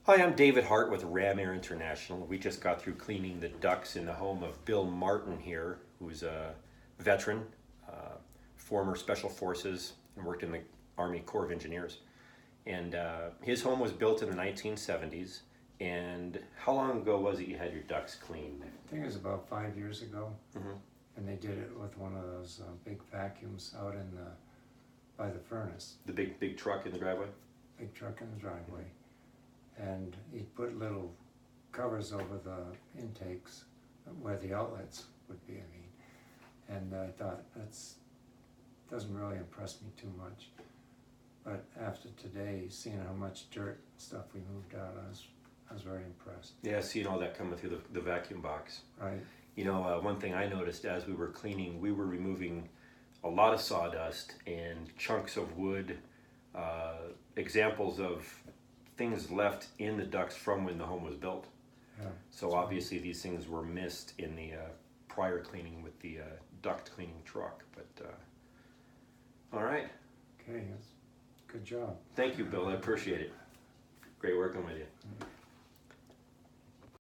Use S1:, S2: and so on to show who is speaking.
S1: Hi, I'm David Hart with RamAir International. We just got through cleaning the ducts in the home of Bill Martin here, who's a veteran, former Special Forces, and worked in the Army Corps of Engineers. And his home was built in the 1970s. And how long ago was it you had your ducts cleaned?
S2: I think it was about 5 years ago,
S1: Mm-hmm.
S2: and they did it with one of those big vacuums out in by the furnace,
S1: The big truck in the driveway?
S2: big truck in the driveway. And he put little covers over the intakes where the outlets would be, And I thought, doesn't really impress me too much. But after today, seeing how much dirt and stuff we moved out, I was very impressed.
S1: Yeah, seeing all that coming through the vacuum box.
S2: Right.
S1: You know, one thing I noticed as we were cleaning, we were removing a lot of sawdust and chunks of wood, examples of things left in the ducts from when the home was built.
S2: Yeah.
S1: So obviously these things were missed in the prior cleaning with the duct cleaning truck. But all right.
S2: Okay, good job.
S1: Thank you, Bill. I appreciate it. Great working with you.